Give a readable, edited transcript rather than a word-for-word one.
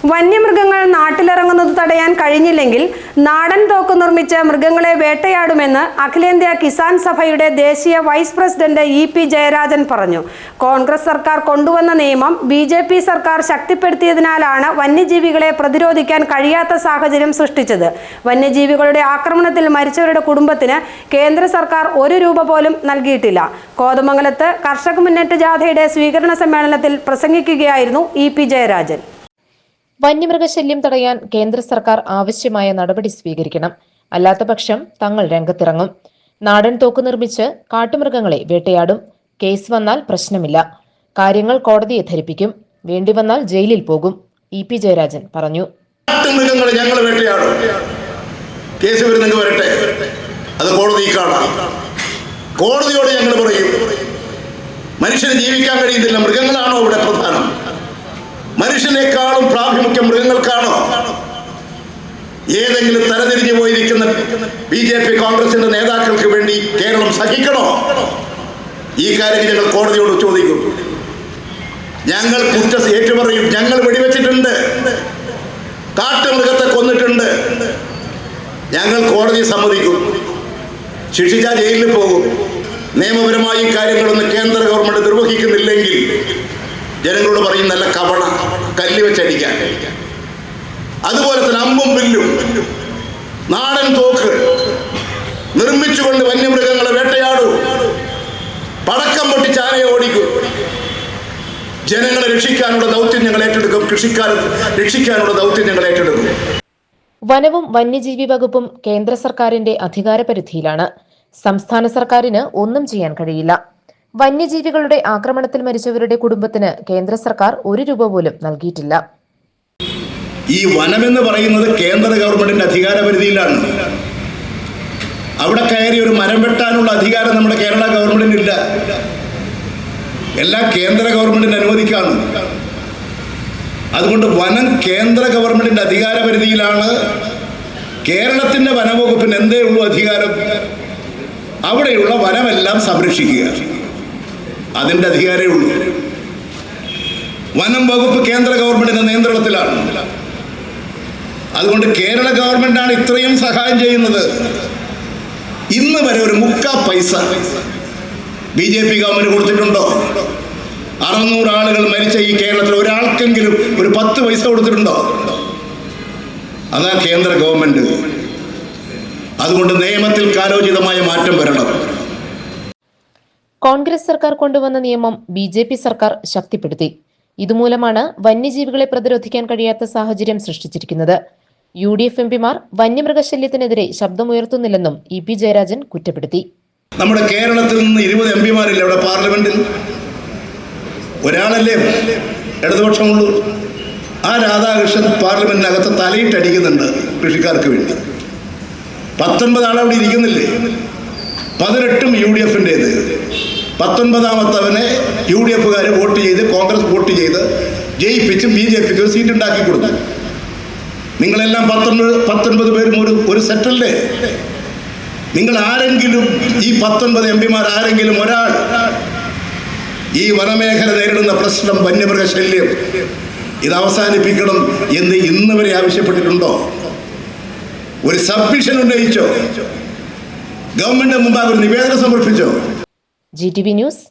വന്യമൃഗങ്ങൾ നാട്ടിലിറങ്ങുന്നത് തടയാൻ കഴിഞ്ഞില്ലെങ്കിൽ നാടൻ തോക്ക് നിർമ്മിച്ച് മൃഗങ്ങളെ വേട്ടയാടുമെന്ന് അഖിലേന്ത്യാ കിസാൻ സഭയുടെ ദേശീയ വൈസ് പ്രസിഡന്റ് ഇ.പി. ജയരാജൻ പറഞ്ഞു. കോൺഗ്രസ് സർക്കാർ കൊണ്ടുവന്ന നിയമം ബി.ജെ.പി. സർക്കാർ ശക്തിപ്പെടുത്തിയതിനാലാണ് വന്യജീവികളെ പ്രതിരോധിക്കാൻ കഴിയാത്ത സാഹചര്യം സൃഷ്ടിച്ചത്. വന്യജീവികളുടെ ആക്രമണത്തിൽ മരിച്ചവരുടെ കുടുംബത്തിന് കേന്ദ്ര സർക്കാർ ₹1 പോലും നൽകിയിട്ടില്ല. കോതമംഗലത്ത് കർഷക മുന്നേറ്റ ജാഥയുടെ സ്വീകരണ സമ്മേളനത്തിൽ പ്രസംഗിക്കുകയായിരുന്നു ഇ.പി. ജയരാജൻ. വന്യമൃഗശല്യം തടയാൻ കേന്ദ്ര സർക്കാർ ആവശ്യമായ നടപടി സ്വീകരിക്കണം. അല്ലാത്തപക്ഷം തങ്ങൾ രംഗത്തിറങ്ങും. നാടൻ തോക്ക് നിർമ്മിച്ച് കാട്ടുമൃഗങ്ങളെ വേട്ടയാടും. കേസ് വന്നാൽ പ്രശ്നമില്ല. കാര്യങ്ങൾ കോടതിയെ ധരിപ്പിക്കും. വേണ്ടിവന്നാൽ ജയിലിൽ പോകും. ഇ.പി. ജയരാജൻ പറഞ്ഞു. കാട്ടുമൃഗങ്ങളെ ഞങ്ങൾ വേട്ടയാടും. കേസ് വരുന്നെങ്കിൽ വരട്ടെ, അത് കോടതി കാണാം. കോടതിയോട് ഞങ്ങൾ പറയും, മനുഷ്യന് ജീവിക്കാൻ കഴിയുന്നില്ല, മൃഗങ്ങളാണോ ഇവിടെ പ്രധാനം? മനുഷ്യനേക്കാളും പ്രാമുഖ്യം മൃഗങ്ങൾക്കാണോ? ഏതെങ്കിലും തരതിരിഞ്ഞു പോയിരിക്കുന്ന ബി.ജെ.പി. കോൺഗ്രസിന്റെ നേതാക്കൾക്ക് വേണ്ടി കേരളം സഹിക്കണോ? ഈ കാര്യങ്ങൾ ഞങ്ങൾ കോടതിയോട് ചോദിക്കും. ഞങ്ങൾ കുറ്റം ഏറ്റുപറയും. ഞങ്ങൾ വെടിവെച്ചിട്ടുണ്ട്, കാട്ടുമൃഗത്തെ കൊന്നിട്ടുണ്ട്. ഞങ്ങൾ കോടതിയെ സമ്മതിക്കും. ശിക്ഷിച്ചാൽ ജയിലിൽ പോകും. നിയമപരമായി ഈ കാര്യങ്ങളൊന്നും കേന്ദ്ര ഗവൺമെന്റ് നിർവഹിക്കുന്നില്ലെങ്കിൽ ജനങ്ങളോട് പറയും, നല്ല കവണ കല്ല് വെച്ചടിക്കാൻ. അതുപോലെ തന്നെ അമ്പും വില്ലും നാടൻ തോക്ക് നിർമ്മിച്ചുകൊണ്ട് വന്യമൃഗങ്ങളെ വേട്ടയാടൂ. പടക്കം പൊട്ടിച്ച് ആനയെ ഓടിക്കും. ജനങ്ങളെ രക്ഷിക്കാനുള്ള ദൗത്യം ഞങ്ങൾ ഏറ്റെടുക്കും. കൃഷിക്കാരെ രക്ഷിക്കാനുള്ള ദൗത്യം ഞങ്ങൾ ഏറ്റെടുക്കും. വനവും വന്യജീവി വകുപ്പും കേന്ദ്ര സർക്കാരിന്റെ അധികാരപരിധിയിലാണ്. സംസ്ഥാന സർക്കാരിന് ഒന്നും ചെയ്യാൻ കഴിയില്ല. വന്യജീവികളുടെ ആക്രമണത്തിൽ മരിച്ചവരുടെ കുടുംബത്തിന് കേന്ദ്ര സർക്കാർ ₹1 പോലും നൽകിയിട്ടില്ല. ഈ വനമെന്ന് പറയുന്നത് കേന്ദ്ര ഗവൺമെന്റിന്റെ അധികാരപരിധിയിലാണ്. അവിടെ കയറി ഒരു മരം വെട്ടാനുള്ള അധികാരം നമ്മുടെ കേരള ഗവൺമെന്റിനില്ല. എല്ലാം കേന്ദ്ര ഗവൺമെന്റിന്റെ അനുമതിക്കാണ്. അതുകൊണ്ട് വനം കേന്ദ്ര ഗവൺമെന്റിന്റെ അധികാരപരിധിയിലാണ്. കേരളത്തിന്റെ വനവകുപ്പിന് എന്തേ ഉള്ളൂ അധികാരം? അവിടെയുള്ള വനമെല്ലാം സംരക്ഷിക്കുക, അതിൻ്റെ അധികാരമേ ഉള്ളൂ. വനം വകുപ്പ് കേന്ദ്ര ഗവൺമെന്റിന്റെ നിയന്ത്രണത്തിലാണ്. അതുകൊണ്ട് കേരള ഗവൺമെന്റാണ് ഇത്രയും സഹായം ചെയ്യുന്നത്. ഇന്ന് വരെ ഒരു മുക്കാ പൈസ ബി.ജെ.പി. ഗവൺമെന്റ് കൊടുത്തിട്ടുണ്ടോ? 600 ആളുകൾ മരിച്ച ഈ കേരളത്തിൽ ഒരാൾക്കെങ്കിലും ഒരു 10 പൈസ കൊടുത്തിട്ടുണ്ടോ? അതാ കേന്ദ്ര ഗവൺമെന്റ്. അതുകൊണ്ട് നിയമത്തിൽ കാലോചിതമായ മാറ്റം വരണം. കോൺഗ്രസ് സർക്കാർ കൊണ്ടുവന്ന നിയമം ബി.ജെ.പി. സർക്കാർ ശക്തിപ്പെടുത്തി. ഇതുമൂലമാണ് വന്യജീവികളെ പ്രതിരോധിക്കാൻ കഴിയാത്ത സാഹചര്യം സൃഷ്ടിച്ചിരിക്കുന്നത്. യു.ഡി.എഫ്. എംപിമാർ വന്യമൃഗശല്യത്തിനെതിരെ ശബ്ദമുയർത്തുന്നില്ലെന്നും ഇ.പി. ജയരാജൻ കുറ്റപ്പെടുത്തി. നമ്മുടെ കേരളത്തിൽ നിന്ന് 20 എംപിമാരില്ല ഇവിടെ പാർലമെന്റിൽ. ഒരാളല്ലേ ഇടതുപക്ഷമുള്ളൂ. ആ രാധാകൃഷ്ണൻ പാർലമെന്റിനകത്ത് തലയിട്ടടിക്കുന്നുണ്ട് കൃഷിക്കാർക്ക് വേണ്ടി. 19 ആളവിടെ ഇരിക്കുന്നില്ലേ? 18 യു.ഡി.എഫിൻ്റേത്. 19ാമത്തവനെ യു.ഡി.എഫുകാർ വോട്ട് ചെയ്ത്, കോൺഗ്രസ് വോട്ട് ചെയ്ത് ജയിപ്പിച്ച് ബി.ജെ.പിക്ക് ഒരു സീറ്റ് ഉണ്ടാക്കി കൊടുത്തു. നിങ്ങളെല്ലാം 19 പേരും ഒരു സെറ്റല്ലേ? നിങ്ങൾ ആരെങ്കിലും, ഈ 19 എംപിമാർ ആരെങ്കിലും ഒരാൾ ഈ വനമേഖല നേരിടുന്ന പ്രശ്നം, വന്യമൃഗശല്യം, ഇത് അവസാനിപ്പിക്കണം എന്ന് ഇന്ന് വരെ ആവശ്യപ്പെട്ടിട്ടുണ്ടോ? ഒരു സബ്മിഷൻ ഉന്നയിച്ചോ? ഗവൺമെന്റ് മുമ്പാകെ ഒരു നിവേദനം സമർപ്പിച്ചോ? GTV news